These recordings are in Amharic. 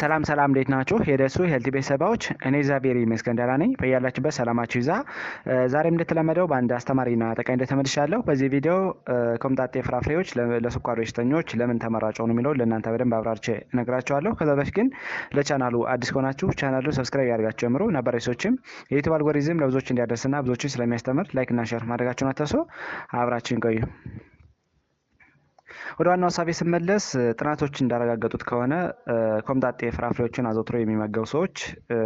ሰላም ሰላም እንዴት ናችሁ? የደሱ ሄልቲ ቤተሰባዎች፣ እኔ እግዚአብሔር ይመስገን ደህና ነኝ። በያላችሁበት ሰላማችሁ ይዛ። ዛሬም እንደተለመደው በአንድ አስተማሪና ጠቃሚ ተመልሻለሁ። በዚህ ቪዲዮ ኮምጣጤ ፍራፍሬዎች ለስኳር በሽተኞች ለምን ተመራጭ ሆኑ የሚለውን ለእናንተ በደንብ አብራርቼ እነግራችኋለሁ። ከዛ በፊት ግን ለቻናሉ አዲስ ከሆናችሁ ቻናሉን ሰብስክራይብ ያደርጋችሁ ጀምሮ ነባር ሰዎችም የዩቲዩብ አልጎሪዝም ለብዙዎች እንዲያደርስና ብዙዎችን ስለሚያስተምር ላይክ እና ሼር ማድረጋችሁን አትርሱ። አብራችን ቆዩ። ወደ ዋናው ሀሳቤ ስመለስ ጥናቶች እንዳረጋገጡት ከሆነ ኮምጣጤ ፍራፍሬዎችን አዘውትሮ የሚመገቡ ሰዎች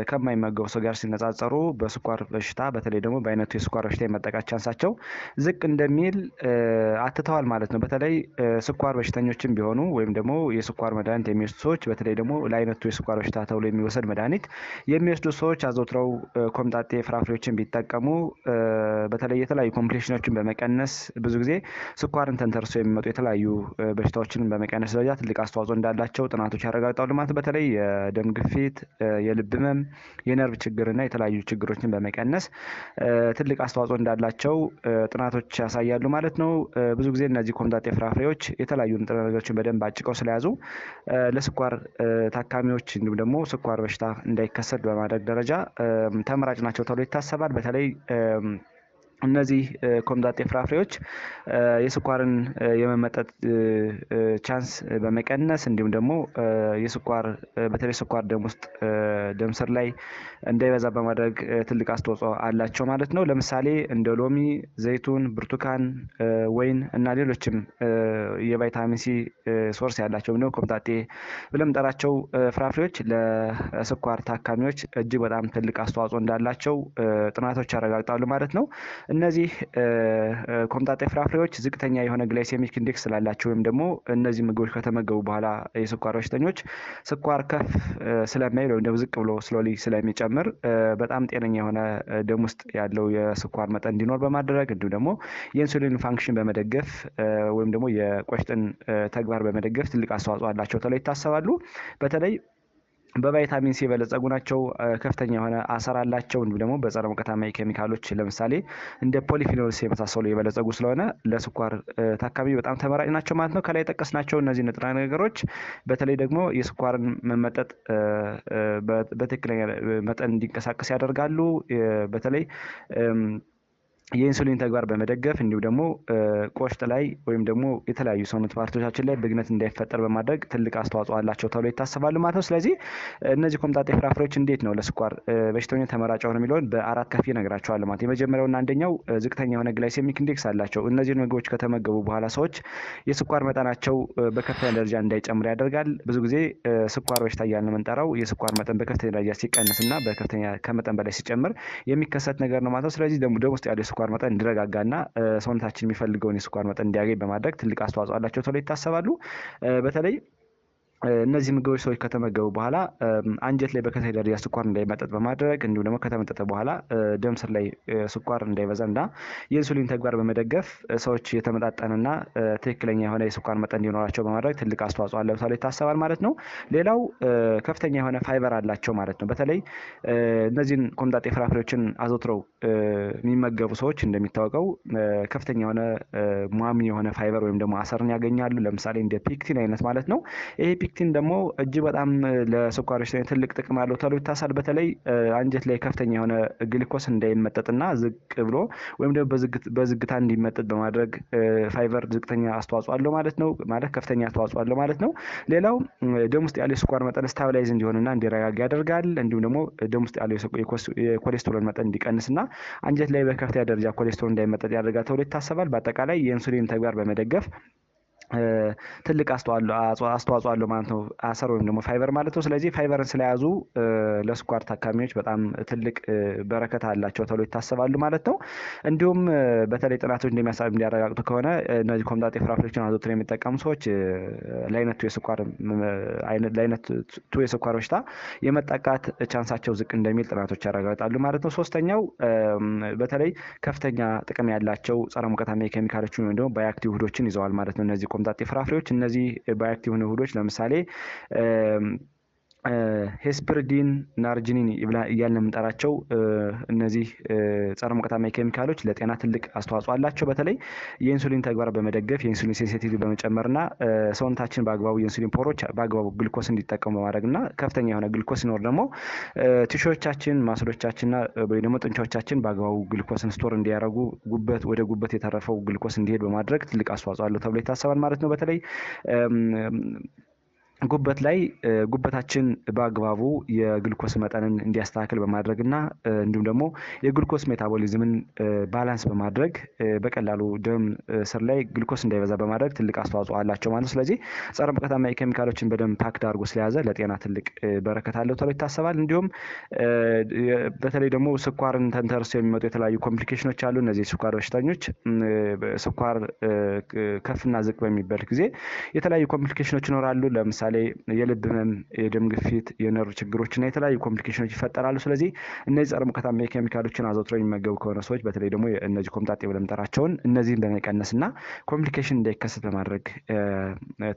ከማይመገቡ ሰው ጋር ሲነጻጸሩ በስኳር በሽታ በተለይ ደግሞ በአይነቱ የስኳር በሽታ የመጠቃት ቻንሳቸው ዝቅ እንደሚል አትተዋል ማለት ነው። በተለይ ስኳር በሽተኞችም ቢሆኑ ወይም ደግሞ የስኳር መድኃኒት የሚወስዱ ሰዎች በተለይ ደግሞ ለአይነቱ የስኳር በሽታ ተብሎ የሚወሰድ መድኃኒት የሚወስዱ ሰዎች አዘውትረው ኮምጣጤ ፍራፍሬዎችን ቢጠቀሙ በተለይ የተለያዩ ኮምፕሊኬሽኖችን በመቀነስ ብዙ ጊዜ ስኳርን ተንተርሶ የሚመጡ የተለያዩ በሽታዎችን በመቀነስ ደረጃ ትልቅ አስተዋጽኦ እንዳላቸው ጥናቶች ያረጋግጣሉ ማለት በተለይ የደም ግፊት፣ የልብ ህመም፣ የነርቭ ችግርና የተለያዩ ችግሮችን በመቀነስ ትልቅ አስተዋጽኦ እንዳላቸው ጥናቶች ያሳያሉ ማለት ነው። ብዙ ጊዜ እነዚህ ኮምጣጤ ፍራፍሬዎች የተለያዩ ንጥረ ነገሮችን በደንብ አጭቀው ስለያዙ ለስኳር ታካሚዎች እንዲሁም ደግሞ ስኳር በሽታ እንዳይከሰት በማድረግ ደረጃ ተመራጭ ናቸው ተብሎ ይታሰባል። በተለይ እነዚህ ኮምጣጤ ፍራፍሬዎች የስኳርን የመመጠጥ ቻንስ በመቀነስ እንዲሁም ደግሞ የስኳር በተለይ ስኳር ደም ውስጥ ደም ስር ላይ እንዳይበዛ በማድረግ ትልቅ አስተዋጽኦ አላቸው ማለት ነው። ለምሳሌ እንደ ሎሚ፣ ዘይቱን፣ ብርቱካን፣ ወይን እና ሌሎችም የቫይታሚን ሲ ሶርስ ያላቸው ነው ኮምጣጤ ብለን የምንጠራቸው ፍራፍሬዎች ለስኳር ታካሚዎች እጅግ በጣም ትልቅ አስተዋጽኦ እንዳላቸው ጥናቶች ያረጋግጣሉ ማለት ነው። እነዚህ ኮምጣጤ ፍራፍሬዎች ዝቅተኛ የሆነ ግላይሴሚክ ኢንዴክስ ስላላቸው ወይም ደግሞ እነዚህ ምግቦች ከተመገቡ በኋላ የስኳር በሽተኞች ስኳር ከፍ ስለማይል ወይም ደግሞ ዝቅ ብሎ ስሎሊ ስለሚጨምር በጣም ጤነኛ የሆነ ደም ውስጥ ያለው የስኳር መጠን እንዲኖር በማድረግ እንዲሁም ደግሞ የኢንሱሊን ፋንክሽን በመደገፍ ወይም ደግሞ የቆሽጥን ተግባር በመደገፍ ትልቅ አስተዋጽኦ አላቸው ተብለው ይታሰባሉ። በተለይ በቫይታሚን ሲ የበለጸጉ ናቸው። ከፍተኛ የሆነ አሰር አላቸው። እንዲሁም ደግሞ በጸረ ሙቀታማ ኬሚካሎች ለምሳሌ እንደ ፖሊፊኖልስ የመሳሰሉ የበለጸጉ ስለሆነ ለስኳር ታካሚ በጣም ተመራጭ ናቸው ማለት ነው። ከላይ የጠቀስናቸው እነዚህ ንጥረ ነገሮች በተለይ ደግሞ የስኳርን መመጠጥ በትክክለኛ መጠን እንዲንቀሳቀስ ያደርጋሉ። በተለይ የኢንሱሊን ተግባር በመደገፍ እንዲሁም ደግሞ ቆሽጥ ላይ ወይም ደግሞ የተለያዩ ሰውነት ፓርቶቻችን ላይ ብግነት እንዳይፈጠር በማድረግ ትልቅ አስተዋጽኦ አላቸው ተብሎ ይታሰባሉ ማለት ነው። ስለዚህ እነዚህ ኮምጣጤ ፍራፍሬዎች እንዴት ነው ለስኳር በሽተኞች ተመራጭ ሆነው የሚለውን በአራት ከፍዬ እነግራቸዋለሁ ማለት። የመጀመሪያውና አንደኛው ዝቅተኛ የሆነ ግላይሴሚክ ኢንዴክስ አላቸው። እነዚህ ምግቦች ከተመገቡ በኋላ ሰዎች የስኳር መጠናቸው በከፍተኛ ደረጃ እንዳይጨምር ያደርጋል። ብዙ ጊዜ ስኳር በሽታ እያልን የምንጠራው የስኳር መጠን በከፍተኛ ደረጃ ሲቀንስና በከፍተኛ ከመጠን በላይ ሲጨምር የሚከሰት ነገር ነው ማለት ነው። ስለዚህ ደም ውስጥ ያለው የስኳር መጠን እንዲረጋጋና ሰውነታችን የሚፈልገውን የስኳር መጠን እንዲያገኝ በማድረግ ትልቅ አስተዋጽኦ አላቸው ተብለው ይታሰባሉ። በተለይ እነዚህ ምግቦች ሰዎች ከተመገቡ በኋላ አንጀት ላይ በከፍተኛ ደረጃ ስኳር እንዳይመጠጥ በማድረግ እንዲሁም ደግሞ ከተመጠጠ በኋላ ደም ስር ላይ ስኳር እንዳይበዛና የኢንሱሊን ተግባር በመደገፍ ሰዎች የተመጣጠነና ትክክለኛ የሆነ የስኳር መጠን እንዲኖራቸው በማድረግ ትልቅ አስተዋጽኦ አለው ተብሎ ይታሰባል ማለት ነው። ሌላው ከፍተኛ የሆነ ፋይበር አላቸው ማለት ነው። በተለይ እነዚህን ኮምጣጤ ፍራፍሬዎችን አዘውትረው የሚመገቡ ሰዎች እንደሚታወቀው ከፍተኛ የሆነ ሟሚ የሆነ ፋይበር ወይም ደግሞ አሰርን ያገኛሉ። ለምሳሌ እንደ ፒክቲን አይነት ማለት ነው። ይሄ ፒክቲን ደግሞ እጅግ በጣም ለስኳር በሽታ ትልቅ ጥቅም አለው ተብሎ ይታሰባል። በተለይ አንጀት ላይ ከፍተኛ የሆነ ግሉኮስ እንዳይመጠጥና ዝቅ ብሎ ወይም ደግሞ በዝግታ እንዲመጠጥ በማድረግ ፋይበር ዝቅተኛ አስተዋጽኦ አለው ማለት ነው። ማለት ከፍተኛ አስተዋጽኦ አለው ማለት ነው። ሌላው ደም ውስጥ ያለው የስኳር መጠን ስታቢላይዝ እንዲሆንና እንዲረጋጋ ያደርጋል። እንዲሁም ደግሞ ደም ውስጥ ያለው የኮሌስትሮል መጠን እንዲቀንስና አንጀት ላይ በከፍተኛ ደረጃ ኮሌስትሮል እንዳይመጠጥ ያደርጋል ተብሎ ይታሰባል። በአጠቃላይ የኢንሱሊን ተግባር በመደገፍ ትልቅ አስተዋጽኦ አለው ማለት ነው። አሰር ወይም ደግሞ ፋይበር ማለት ነው። ስለዚህ ፋይበርን ስለያዙ ለስኳር ታካሚዎች በጣም ትልቅ በረከት አላቸው ተብሎ ይታሰባሉ ማለት ነው። እንዲሁም በተለይ ጥናቶች እንዲያረጋግጡ ከሆነ እነዚህ ኮምጣጤ ፍራፍሬዎችን አዘውትረው የሚጠቀሙ ሰዎች ለአይነቱ የስኳር በሽታ የመጠቃት ቻንሳቸው ዝቅ እንደሚል ጥናቶች ያረጋግጣሉ ማለት ነው። ሶስተኛው በተለይ ከፍተኛ ጥቅም ያላቸው ጸረ ሙቀታማ ኬሚካሎችን ወይም ደግሞ ባዮአክቲቭ ውህዶችን ይዘዋል ማለት ነው። እነዚህ ኮምጣጤ ፍራፍሬዎች እነዚህ ባዮአክቲቭ ውህዶች ለምሳሌ ሄስፕሪዲን፣ ናርጂኒን እያልን የምንጠራቸው እነዚህ ጸረ ሙቀታማ ኬሚካሎች ለጤና ትልቅ አስተዋጽኦ አላቸው። በተለይ የኢንሱሊን ተግባር በመደገፍ የኢንሱሊን ሴንሲቲቪቲ በመጨመርና ሰውነታችን በአግባቡ የኢንሱሊን ፖሮች በአግባቡ ግልኮስ እንዲጠቀሙ በማድረግና ከፍተኛ የሆነ ግልኮስ ሲኖር ደግሞ ቲሹዎቻችን፣ ማስሎቻችንና ወይ ደግሞ ጡንቻዎቻችን በአግባቡ ግልኮስን ስቶር እንዲያደርጉ ወደ ጉበት የተረፈው ግልኮስ እንዲሄድ በማድረግ ትልቅ አስተዋጽኦ አለው ተብሎ ይታሰባል ማለት ነው። በተለይ ጉበት ላይ ጉበታችን በአግባቡ የግሉኮስ መጠንን እንዲያስተካክል በማድረግና እንዲሁም ደግሞ የግሉኮስ ሜታቦሊዝምን ባላንስ በማድረግ በቀላሉ ደም ስር ላይ ግሉኮስ እንዳይበዛ በማድረግ ትልቅ አስተዋጽኦ አላቸው ማለት ነው። ስለዚህ ጸረ ሙቀታማ ኬሚካሎችን በደንብ ፓክድ አድርጎ ስለያዘ ለጤና ትልቅ በረከት አለው ተብሎ ይታሰባል። እንዲሁም በተለይ ደግሞ ስኳርን ተንተርሰው የሚመጡ የተለያዩ ኮምፕሊኬሽኖች አሉ። እነዚህ ስኳር በሽተኞች ስኳር ከፍና ዝቅ በሚባል ጊዜ የተለያዩ ኮምፕሊኬሽኖች ይኖራሉ። ለምሳሌ የልብ ህመም፣ የደም ግፊት፣ የነርቭ ችግሮችና የተለያዩ ኮምፕሊኬሽኖች ይፈጠራሉ። ስለዚህ እነዚህ ጸረ ሙቀታማ ኬሚካሎችን አዘውትረው የሚመገቡ ከሆነ ሰዎች በተለይ ደግሞ እነዚህ ኮምጣጤ ብለን የምንጠራቸውን እነዚህን በመቀነስና ኮምፕሊኬሽን እንዳይከሰት በማድረግ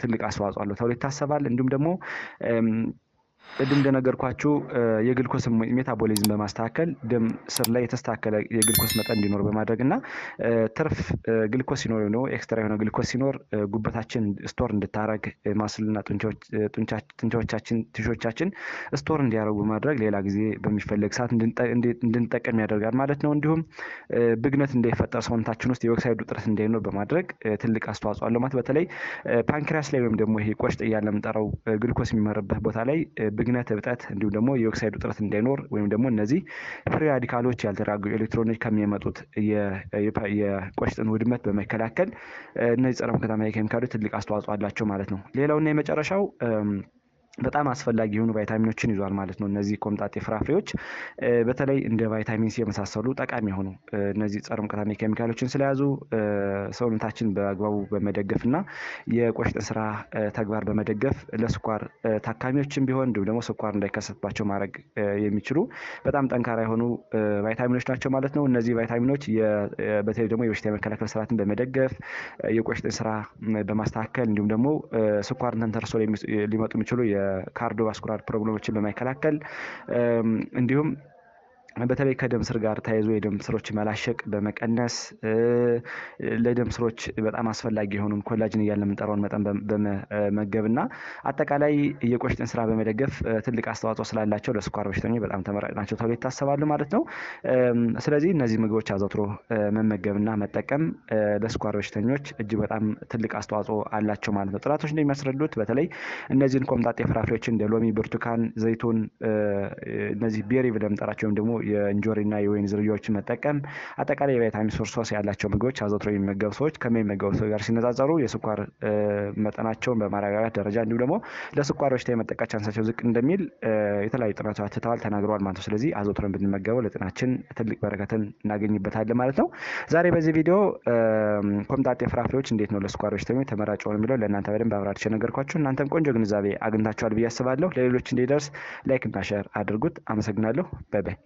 ትልቅ አስተዋጽኦ አለው ተብሎ ይታሰባል። እንዲሁም ደግሞ ቅድም እንደነገርኳችሁ የግልኮስ ሜታቦሊዝም በማስተካከል ደም ስር ላይ የተስተካከለ የግልኮስ መጠን እንዲኖር በማድረግ እና ትርፍ ግልኮስ ሲኖር ነው ኤክስትራ የሆነ ግልኮስ ሲኖር ጉበታችን ስቶር እንድታረግ ማስልና ጡንቻዎቻችን ቲሾቻችን ስቶር እንዲያደርጉ በማድረግ ሌላ ጊዜ በሚፈለግ ሰዓት እንድንጠቀም ያደርጋል ማለት ነው። እንዲሁም ብግነት እንዳይፈጠር ሰውነታችን ውስጥ የኦክሳይድ ውጥረት እንዳይኖር በማድረግ ትልቅ አስተዋጽኦ አለው ማለት በተለይ ፓንክሪያስ ላይ ወይም ደግሞ ይሄ ቆሽጥ እያለ የምንጠራው ግልኮስ የሚመረበት ቦታ ላይ ብግነት፣ እብጠት እንዲሁም ደግሞ የኦክሳይድ ውጥረት እንዳይኖር ወይም ደግሞ እነዚህ ፍሪ ራዲካሎች ያልተረጋጉ ኤሌክትሮኖች ከሚያመጡት የቆሽጥን ውድመት በመከላከል እነዚህ ጸረ ሙቀታማ ኬሚካሎች ትልቅ አስተዋጽኦ አላቸው ማለት ነው። ሌላውና የመጨረሻው በጣም አስፈላጊ የሆኑ ቫይታሚኖችን ይዟል ማለት ነው። እነዚህ ኮምጣጤ ፍራፍሬዎች በተለይ እንደ ቫይታሚን ሲ የመሳሰሉ ጠቃሚ የሆኑ እነዚህ ጸረ ሙቀታማ ኬሚካሎችን ስለያዙ ሰውነታችን በአግባቡ በመደገፍና የቆሽጥን ስራ ተግባር በመደገፍ ለስኳር ታካሚዎችን ቢሆን እንዲሁም ደግሞ ስኳር እንዳይከሰትባቸው ማድረግ የሚችሉ በጣም ጠንካራ የሆኑ ቫይታሚኖች ናቸው ማለት ነው። እነዚህ ቫይታሚኖች በተለይ ደግሞ የበሽታ የመከላከል ስርዓትን በመደገፍ የቆሽጥን ስራ በማስተካከል እንዲሁም ደግሞ ስኳርን ተንተርሶ ሊመጡ የሚችሉ የካርዲዮቫስኩላር ፕሮብሌሞችን በመከላከል እንዲሁም በተለይ ከደም ስር ጋር ተያይዞ የደም ስሮች መላሸቅ በመቀነስ ለደም ስሮች በጣም አስፈላጊ የሆኑን ኮላጅን እያልን የምንጠራውን መጠን በመመገብና አጠቃላይ የቆሽጥን ስራ በመደገፍ ትልቅ አስተዋጽኦ ስላላቸው ለስኳር በሽተኞች በጣም ተመራጭ ናቸው ተብሎ ይታሰባሉ ማለት ነው። ስለዚህ እነዚህ ምግቦች አዘውትሮ መመገብና መጠቀም ለስኳር በሽተኞች እጅግ በጣም ትልቅ አስተዋጽኦ አላቸው ማለት ነው። ጥናቶች እንደሚያስረዱት በተለይ እነዚህን ኮምጣጤ ፍራፍሬዎችን እንደ ሎሚ፣ ብርቱካን፣ ዘይቱን እነዚህ ቤሪ ብለን የምንጠራቸው ወይም ደግሞ የእንጆሪና የወይን ዝርያዎችን መጠቀም አጠቃላይ የቫይታሚን ሶርስ ያላቸው ምግቦች አዘውትረው የሚመገቡ ሰዎች ከሚመገቡ ሰው ጋር ሲነጻጸሩ የስኳር መጠናቸውን በማረጋጋት ደረጃ እንዲሁም ደግሞ ለስኳር በሽታ የመጠቃት ቻንሳቸው ዝቅ እንደሚል የተለያዩ ጥናቶች አትተዋል ተናግረዋል ማለት ነው። ስለዚህ አዘውትረን ብንመገበው ለጤናችን ትልቅ በረከትን እናገኝበታለን ማለት ነው። ዛሬ በዚህ ቪዲዮ ኮምጣጤ ፍራፍሬዎች እንዴት ነው ለስኳር በሽተኞች ተመራጭ ሆነው የሚለው ለእናንተ በደንብ አብራርቼ ነገርኳችሁ። እናንተም ቆንጆ ግንዛቤ አግኝታችኋል ብዬ አስባለሁ። ለሌሎች እንዲደርስ ላይክ እና ሼር አድርጉት። አመሰግናለሁ። ባይ ባይ።